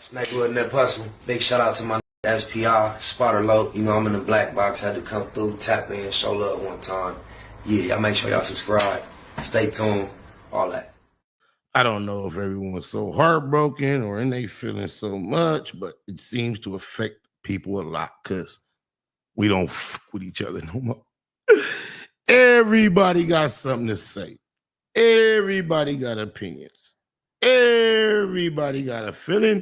Snake with Nip Hustle. Big shout out to my SPI, Spotter Loc. You know, I'm in the black box. Had to come through, tap in, show love one time. Yeah, y'all make sure y'all subscribe. Stay tuned. All that. I don't know if everyone's so heartbroken or in they feeling so much, but it seems to affect people a lot because we don't fuck with each other no more. Everybody got something to say. Everybody got opinions. Everybody got a feeling.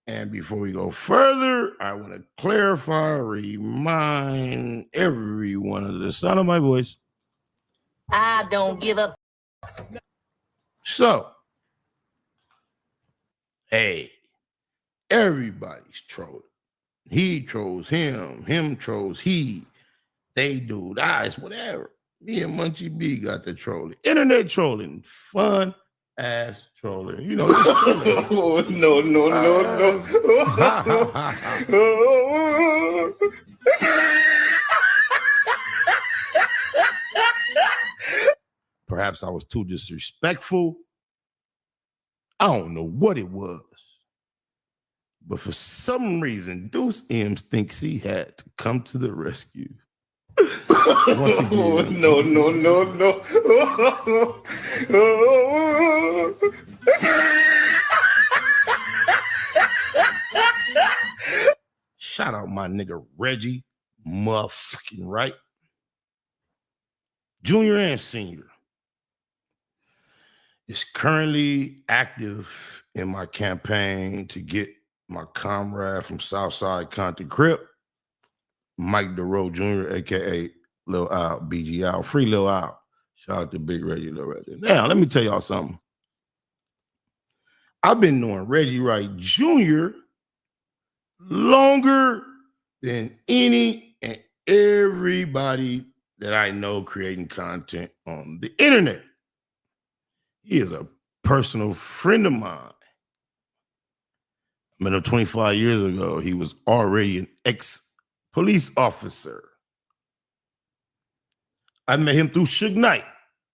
And before we go further, I want to clarify, remind everyone of the sound of my voice. I don't give a. So, hey, everybody's trolling. He trolls him, him trolls he, they do, it's whatever. Me and Munchie B got the trolling. Internet trolling, fun ass trolling. You know, just trolling. Oh, no. Perhaps I was too disrespectful. I don't know what it was. But for some reason, Deuce M's thinks he had to come to the rescue. Oh, no. Shout out my nigga Reggie motherfucking Wright Jr. and Senior. Is currently active in my campaign to get my comrade from Southside Compton Crip, Mike DeRoe Jr., a.k.a. Lil Al, BG Al, free Lil Al. Shout out to Big Reggie, Lil Reggie. Now, let me tell y'all something. I've been knowing Reggie Wright Jr. longer than any and everybody that I know creating content on the internet. He is a personal friend of mine. I met him 25 years ago. He was already an ex-police officer. I met him through Suge Knight,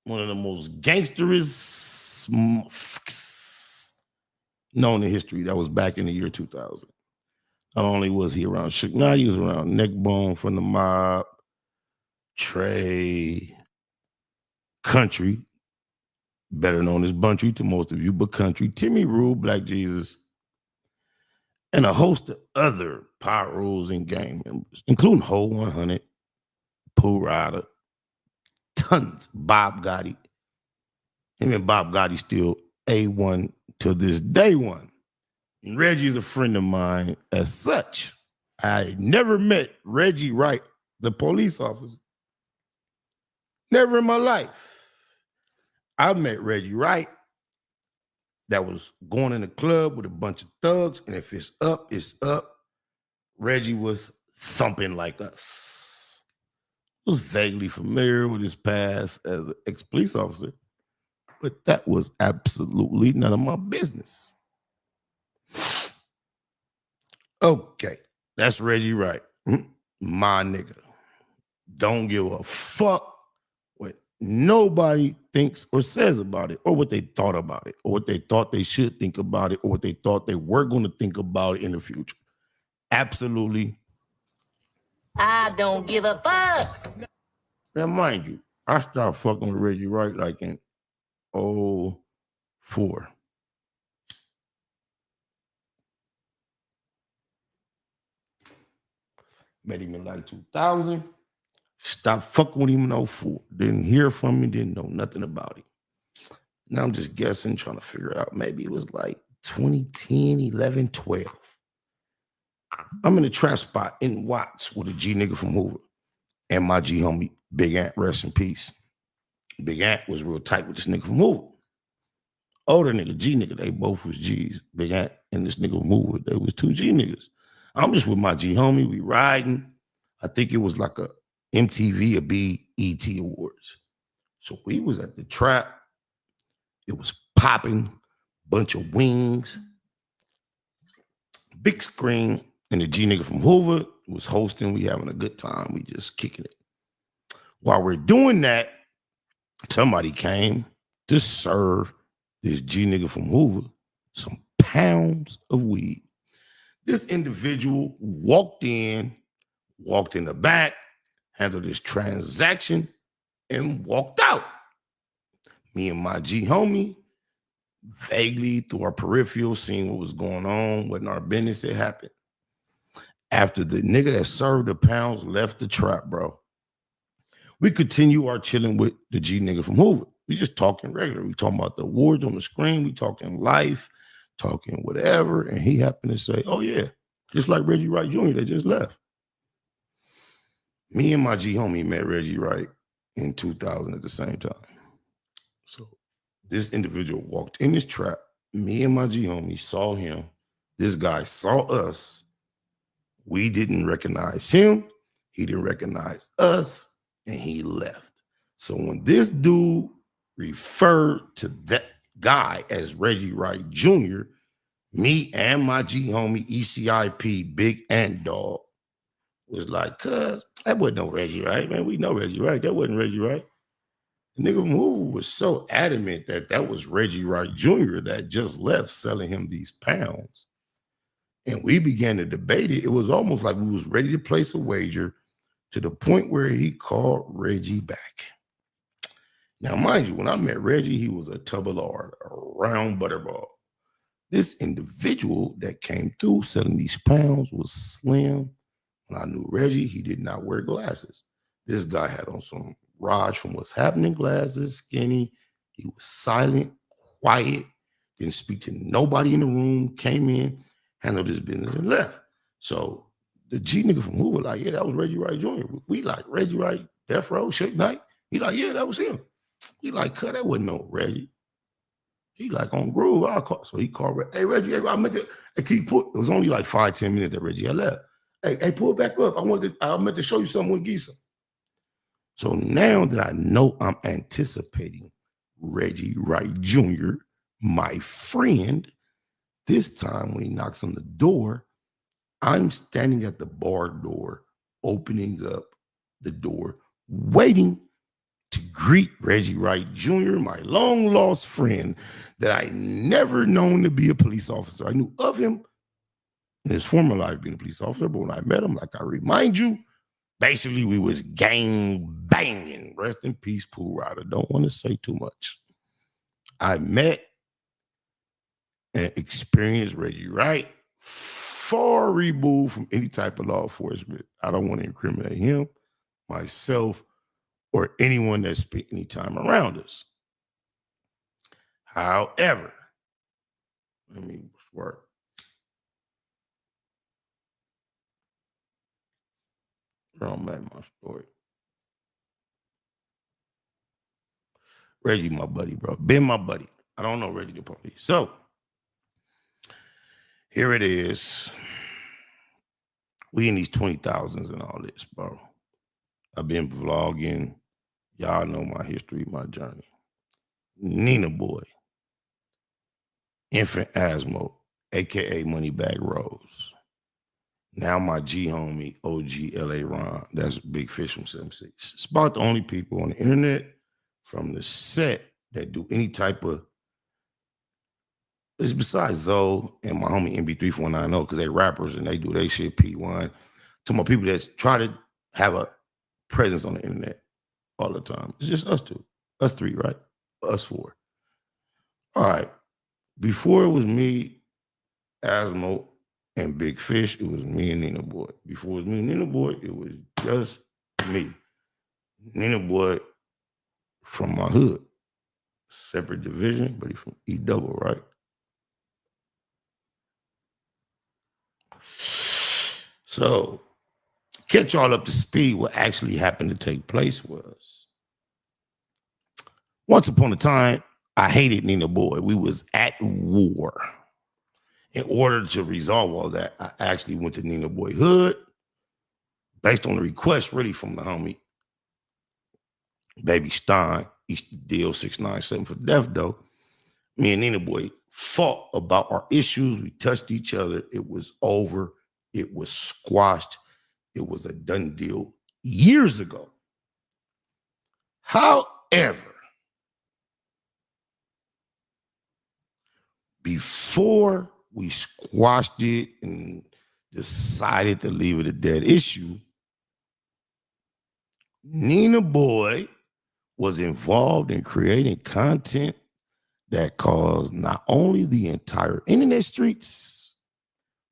one of the most gangsterous motherfuckers known in history. That was back in the year 2000. Not only was he around Suge Knight, he was around Neckbone from the Mob, Trey, Country, better known as Buntry to most of you, but Country, Timmy Rule, Black Jesus, and a host of other Power Rules and gang members, including Whole 100, Pooh Rider, tons, Bob Gotti. Him and Bob Gotti still A1 to this day one. And Reggie's a friend of mine as such. I never met Reggie Wright, the police officer. Never in my life. I met Reggie Wright that was going in the club with a bunch of thugs, and if it's up, it's up. Reggie was thumping like us. I was vaguely familiar with his past as an ex-police officer, but that was absolutely none of my business. Okay, that's Reggie Wright, my nigga. Don't give a fuck what nobody thinks or says about it, or what they thought about it, or what they thought they should think about it, or what they thought they were going to think about it in the future. Absolutely. I don't give a fuck. Now, mind you, I started fucking with Reggie Wright like in 2004. Met him in like 2000. Stopped fucking with him in 2004. Didn't hear from him, didn't know nothing about him. Now I'm just guessing, trying to figure it out. Maybe it was like 2010, 11, 12. I'm in a trap spot in Watts with a G nigga from Hoover and my G homie, Big Ant, rest in peace. Big Ant was real tight with this nigga from Hoover. Older nigga, G nigga, they both was G's. Big Ant and this nigga from Hoover, they was two G niggas. I'm just with my G homie, we riding. I think it was like a MTV or BET Awards. So we was at the trap. It was popping, bunch of wings, big screen, and the G nigga from Hoover was hosting. We having a good time. We just kicking it. While we're doing that, somebody came to serve this G nigga from Hoover some pounds of weed. This individual walked in the back, handled this transaction, and walked out. Me and my G homie, vaguely through our peripheral, seeing what was going on, wasn't our business, it happened. After the nigga that served the pounds left the trap, bro, we continue our chilling with the G nigga from Hoover. We just talking regular. We talking about the awards on the screen. We talking life, talking whatever. And he happened to say, oh yeah, just like Reggie Wright Jr. that just left. Me and my G homie met Reggie Wright in 2000 at the same time. So this individual walked in this trap. Me and my G homie saw him. This guy saw us. We didn't recognize him. He didn't recognize us, and he left. So when this dude referred to that guy as Reggie Wright Jr., me and my G homie ECIP, Big Ant Dog, was like, cuz, that wasn't no Reggie Wright, man. We know Reggie Wright. That wasn't Reggie Wright. The nigga from Hoover was so adamant that that was Reggie Wright Jr. that just left selling him these pounds. And we began to debate it. It was almost like we was ready to place a wager to the point where he called Reggie back. Now, mind you, when I met Reggie, he was a tub of lard, a round butterball. This individual that came through selling these pounds was slim. When I knew Reggie, he did not wear glasses. This guy had on some Raj from What's Happening glasses, skinny. He was silent, quiet, didn't speak to nobody in the room, came in, handled his business, and left. So the G nigga from Hoover, like, yeah, that was Reggie Wright Jr. We like Reggie Wright, Death Row, Suge Knight. He like, yeah, that was him. He like, cut, that wasn't no Reggie. He like, on Groove, I'll call. So he called, hey, Reggie, hey, I meant to, hey, can you put, it was only like 5-10 minutes that Reggie had left. Hey, pull it back up. I meant to show you something with Gisa. So now that I know I'm anticipating Reggie Wright Jr., my friend, this time when he knocks on the door, I'm standing at the bar door, opening up the door, waiting to greet Reggie Wright Jr., my long-lost friend that I never known to be a police officer. I knew of him in his former life being a police officer, but when I met him, like I remind you, basically we was gang banging. Rest in peace, Pool Rider. Don't want to say too much. I met and experienced Reggie Wright, far removed from any type of law enforcement. I don't want to incriminate him, myself, or anyone that spent any time around us. However, let me work. Where I'm at my story. Reggie, my buddy, bro. Been my buddy. I don't know Reggie the police. So here it is. We in these 20,000s and all this, bro. I've been vlogging. Y'all know my history, my journey. Nina Boy. Infant Asmo, a.k.a. Moneybag Rose. Now my G homie, OG LA Ron. That's Big Fish from 76. It's about the only people on the internet from the set that do any type of, it's besides Zoe and my homie MB3490, because they rappers and they do their shit, Pt1. To my people that try to have a presence on the internet all the time. It's just us two. Us three, right? Us four. All right. Before it was me, Asmo, and Big Fish, it was me and Nina Boy. Before it was me and Nina Boy, it was just me. Nina Boy from my hood. Separate division, but he from E double, right? So, catch y'all up to speed. What actually happened to take place was, once upon a time, I hated Nina Boy. We was at war. In order to resolve all that, I actually went to Nina Boy hood, based on the request really from the homie Baby Stein, East Deal 697 for Death Though. Me and Nina Boy fought about our issues. We touched each other. It was over. It was squashed. It was a done deal years ago. However, before we squashed it and decided to leave it a dead issue, Nina Boy was involved in creating content that caused not only the entire internet streets,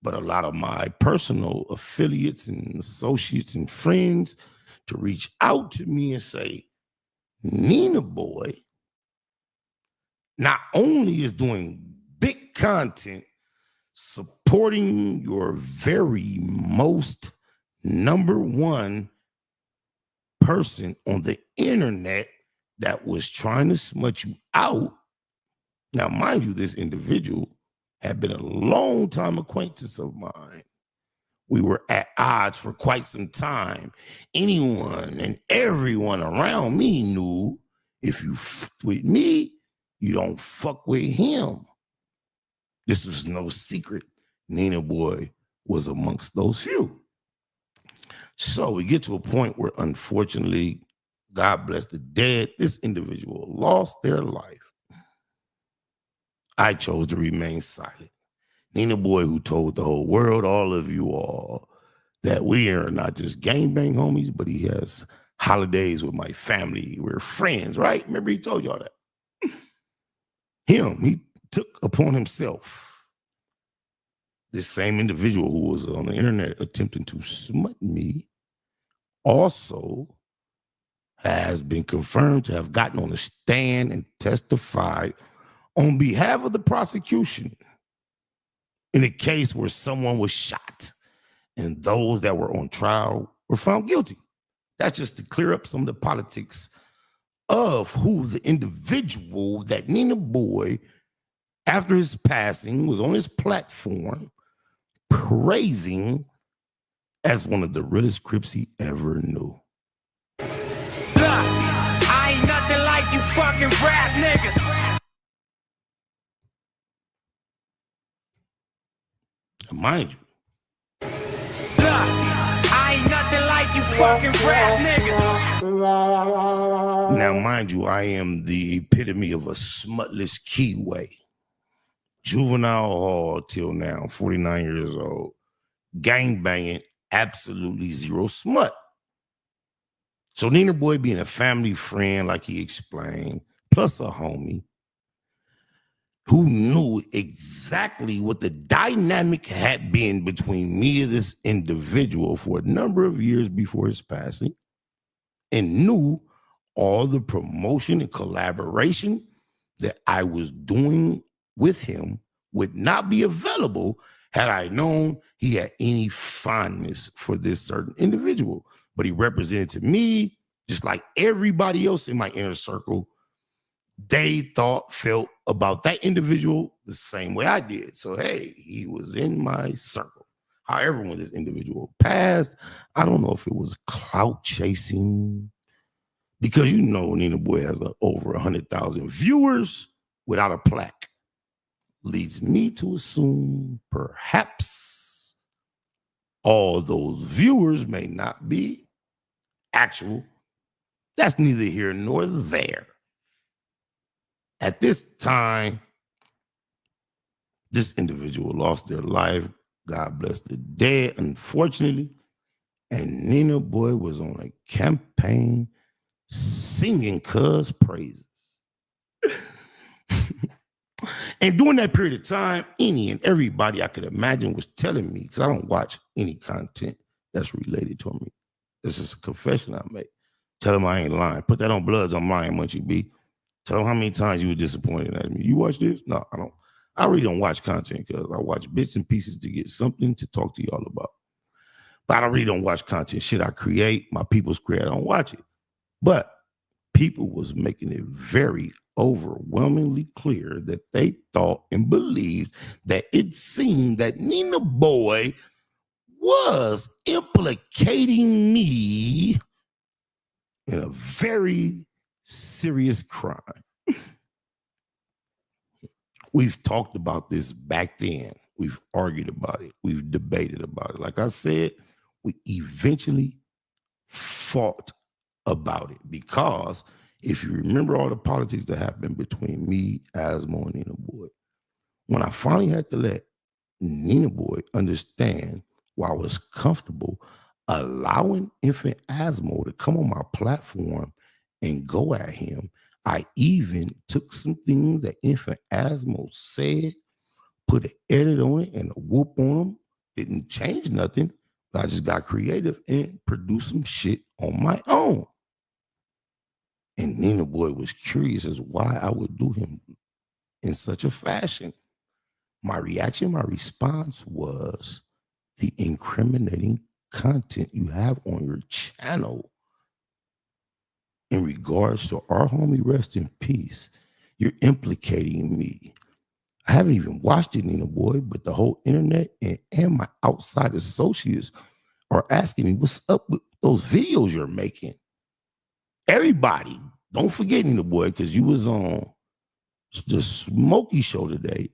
but a lot of my personal affiliates and associates and friends to reach out to me and say, Nina Boy not only is doing big content supporting your very most number one person on the internet that was trying to smut you out. Now, mind you, this individual had been a long time acquaintance of mine. We were at odds for quite some time. Anyone and everyone around me knew if you fucked with me, you don't fuck with him. This was no secret. Nina Boy was amongst those few. So we get to a point where, unfortunately, God bless the dead, this individual lost their life. I chose to remain silent. Nina Boy, who told the whole world, all of you all, that we are not just gangbang homies, but he has holidays with my family. We're friends, right? Remember he told y'all that. He took upon himself, this same individual who was on the internet attempting to smut me, also has been confirmed to have gotten on the stand and testified on behalf of the prosecution in a case where someone was shot and those that were on trial were found guilty. That's just to clear up some of the politics of who the individual that Nina Boy, after his passing, was on his platform praising as one of the realest Crips he ever knew. Look, I ain't nothing like you fucking rap niggas. And mind you, Look, I ain't nothing like you fucking rap niggas. now mind you, I am the epitome of a smutless keyway. Juvenile hall till now, 49 years old. Gangbanging, absolutely zero smut. So Nina Boy being a family friend, like he explained, plus a homie, who knew exactly what the dynamic had been between me and this individual for a number of years before his passing, and knew all the promotion and collaboration that I was doing with him would not be available had I known he had any fondness for this certain individual. But he represented to me, just like everybody else in my inner circle, they felt about that individual the same way I did. So, hey, he was in my circle. However, when this individual passed, I don't know if it was clout chasing, because you know Nina Boy has over 100,000 viewers without a plaque. Leads me to assume perhaps all those viewers may not be actual. That's neither here nor there. At this time, this individual lost their life. God bless the dead, unfortunately. And Nina Boy was on a campaign singing cuz praises. And during that period of time, any and everybody I could imagine was telling me, because I don't watch any content that's related to me. This is a confession I make. Tell them I ain't lying. Put that on Bloods, I'm lying, Munchie B. Tell them how many times you were disappointed at me. You watch this? No, I don't. I really don't watch content because I watch bits and pieces to get something to talk to y'all about. But I really don't watch content. Shit I create, my people's create, I don't watch it. But people was making it very overwhelmingly clear that they thought and believed that it seemed that Nina Boy was implicating me in a very serious crime. We've talked about this back then. We've argued about it. We've debated about it. Like I said, we eventually fought about it because if you remember all the politics that happened between me, Asmo, and Nina Boy, when I finally had to let Nina Boy understand where I was comfortable allowing Infant Asmo to come on my platform and go at him. I even took some things that Infant Asmo said, put an edit on it and a whoop on him. Didn't change nothing, but I just got creative and produced some shit on my own. And Nina Boy was curious as why I would do him in such a fashion. My reaction, my response was the incriminating content you have on your channel in regards to our homie, rest in peace. You're implicating me. I haven't even watched it, Nina Boy, but the whole internet and my outside associates are asking me, what's up with those videos you're making? Everybody, don't forget, Nina Boy, because you was on the Smokey Show today,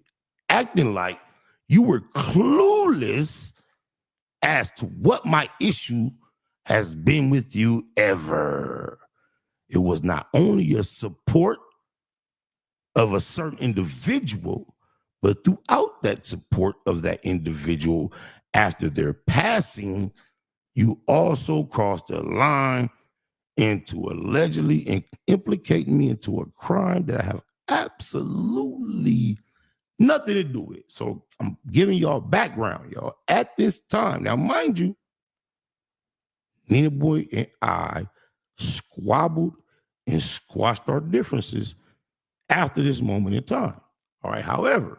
acting like you were clueless as to what my issue has been with you ever. It was not only your support of a certain individual, but throughout that support of that individual after their passing, you also crossed the line into allegedly implicating me into a crime that I have absolutely nothing to do with. So I'm giving y'all background, y'all, at this time. Now, mind you, Nina Boy and I squabbled and squashed our differences after this moment in time. All right. However,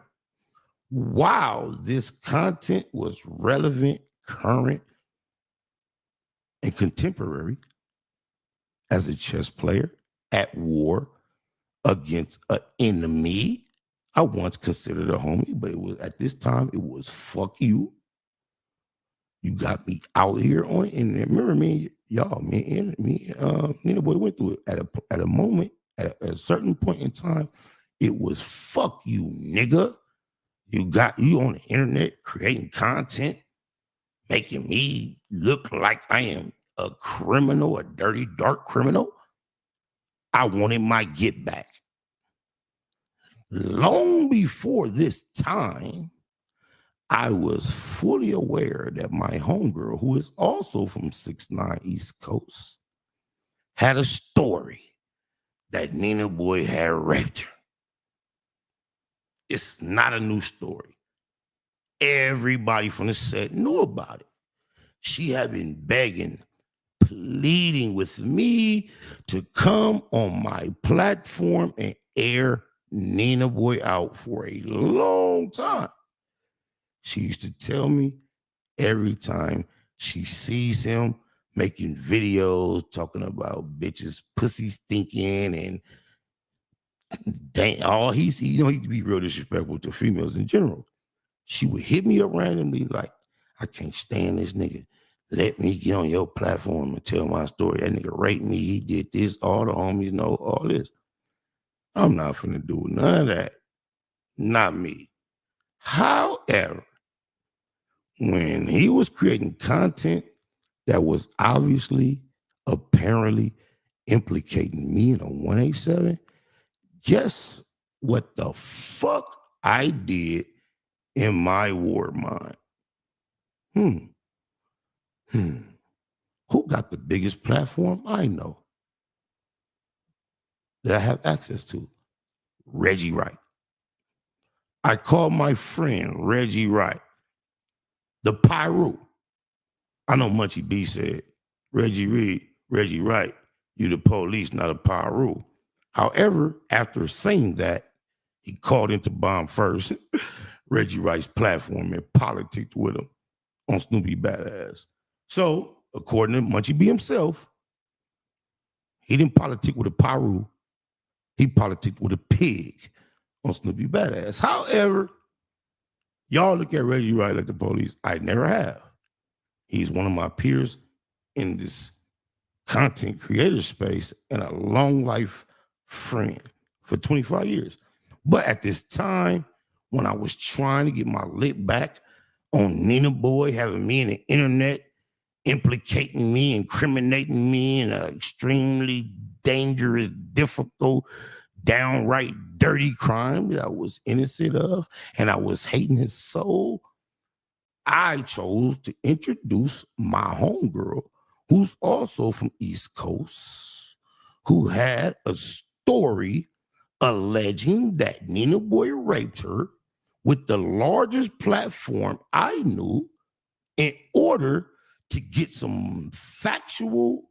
while this content was relevant, current, and contemporary, as a chess player at war against an enemy I once considered a homie, but it was at this time, it was fuck you. You got me out here on it. And remember me, y'all, Nina Boy went through it at a moment, at a certain point in time, it was fuck you, nigga. You got you on the internet creating content, making me look like I am a criminal, a dirty, dark criminal. I wanted my get back. Long before this time, I was fully aware that my homegirl, who is also from 6'9" East Coast, had a story that Nina Boy had raped her. It's not a new story. Everybody from the set knew about it. She had been begging, pleading with me to come on my platform and air Nina Boy out for a long time. She used to tell me every time she sees him making videos talking about bitches pussy stinking and dang, he could be real disrespectful to females in general. She would hit me up randomly like, I can't stand this nigga. Let me get on your platform and tell my story. That nigga raped me. He did this. All the homies know all this. I'm not finna do none of that. Not me. However, when he was creating content that was obviously, apparently implicating me in a 187, guess what the fuck I did in my war mind? Who got the biggest platform? I know that I have access to. Reggie Wright. I called my friend Reggie Wright, the Pyro. I know Munchie B said, Reggie Wright, you the police, not a Pyro. However, after saying that, he called into bomb first Reggie Wright's platform and politicked with him on Snoopy Badass. So, according to Munchie B himself, he didn't politic with a Pyro. He politicked with a pig on Snoopy Badass. However, y'all look at Reggie Wright like the police. I never have. He's one of my peers in this content creator space and a long life friend for 25 years. But at this time, when I was trying to get my lit back on Nina Boy, having me in the internet, implicating me, incriminating me in an extremely dangerous, difficult, downright dirty crime that I was innocent of, and I was hating his soul, I chose to introduce my homegirl, who's also from East Coast, who had a story alleging that Nina Boy raped her with the largest platform I knew in order to get some factual,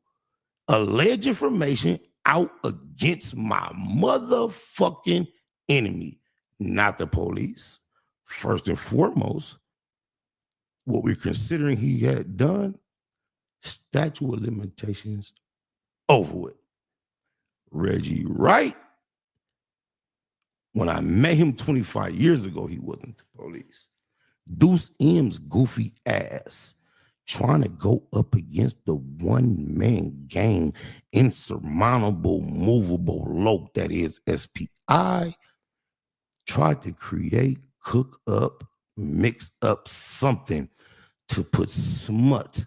alleged information out against my motherfucking enemy, not the police. First and foremost, what we're considering he had done, statute of limitations over with. Reggie Wright, when I met him 25 years ago, he wasn't the police. Deuce M's goofy ass trying to go up against the one-man gang, insurmountable, movable Loc that is SPI, tried to create, cook up, mix up something to put smut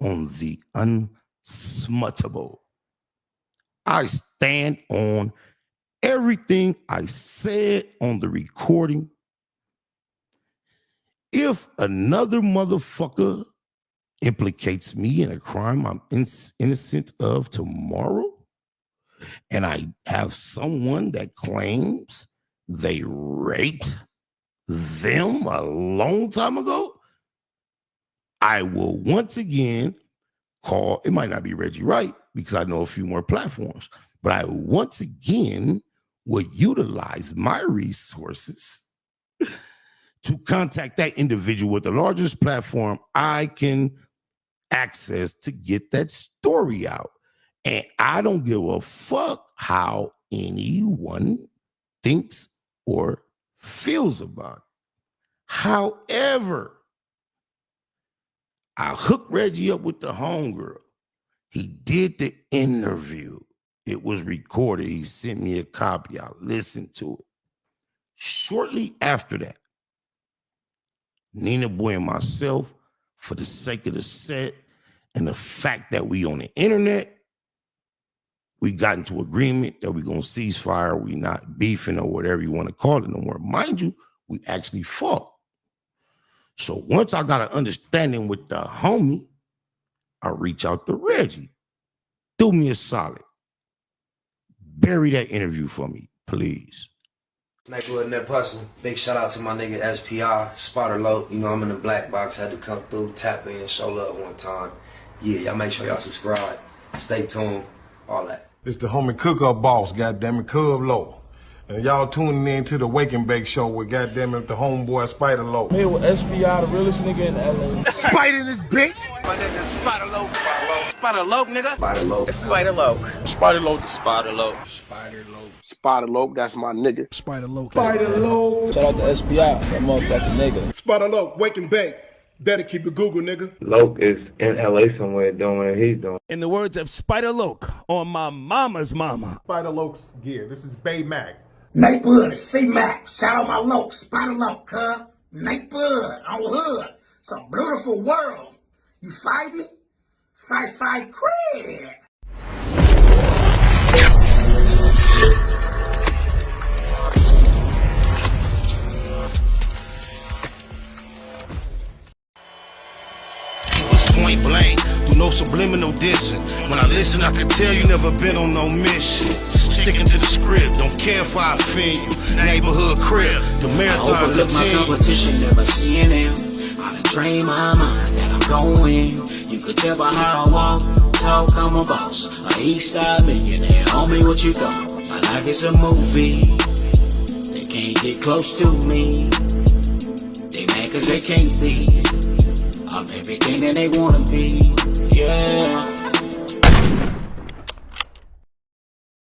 on the unsmuttable. I stand on everything I said on the recording. If another motherfucker implicates me in a crime I'm innocent of tomorrow, and I have someone that claims they raped them a long time ago, I will once again call, it might not be Reggie Wright because I know a few more platforms, but I once again would utilize my resources to contact that individual with the largest platform I can access to get that story out. And I don't give a fuck how anyone thinks or feels about it. However, I hooked Reggie up with the homegirl. He did the interview. It was recorded. He sent me a copy. I listened to it. Shortly after that, Nina Boy and myself, for the sake of the set and the fact that we on the internet, we got into agreement that we're going to cease fire. We not beefing or whatever you want to call it no more. Mind you, we actually fought. So once I got an understanding with the homie, I reach out to Reggie. Do me a solid. Bury that interview for me, please. Nigga in that hustle. Big shout out to my nigga SPI, Spotter Loc. You know I'm in the black box. Had to come through, tap in, show love one time. Yeah, y'all make sure y'all subscribe. Stay tuned. All that. It's the homie cook-up boss, goddammit, Cub Loc. And y'all tuning in to the Wake and Bake show with goddammit the homeboy Spider Loc. Here with SPI, the realest nigga in LA. Spider this bitch! My nigga Spider Loc. Spider Loc, nigga. Spider Loc. Spider Loc. Spider Loc. Spider Loc. Spider Loc. Spider Loc, that's my nigga. Spider Loc. Spider Loc. Shout out to SPI, that motherfucking nigga. Spider Loc, Wake and Bake. Better keep it Google, nigga. Loc is in LA somewhere doing what he's doing. In the words of Spider Loc, on my mama's mama. Spider Loc's gear. This is Bay Mac. Neighborhood, C-Mac. Shout out my Loc, Spider Loc, huh? Neighborhood, on hood. It's a beautiful world. You fight me? Fight, crib. Point blank, through no subliminal dissing. When I listen, I can tell you never been on no mission. Sticking to the script, don't care if I offend you. Neighborhood crib, the marathon I overlook my competition, never seeing them. I done trained my mind that I'm going. You could tell by how I walk, talk, I'm a boss. A east side millionaire, homie, what you thought? My life is a movie. They can't get close to me. They mad cause they can't be. I'm everything that they wanna be, yeah.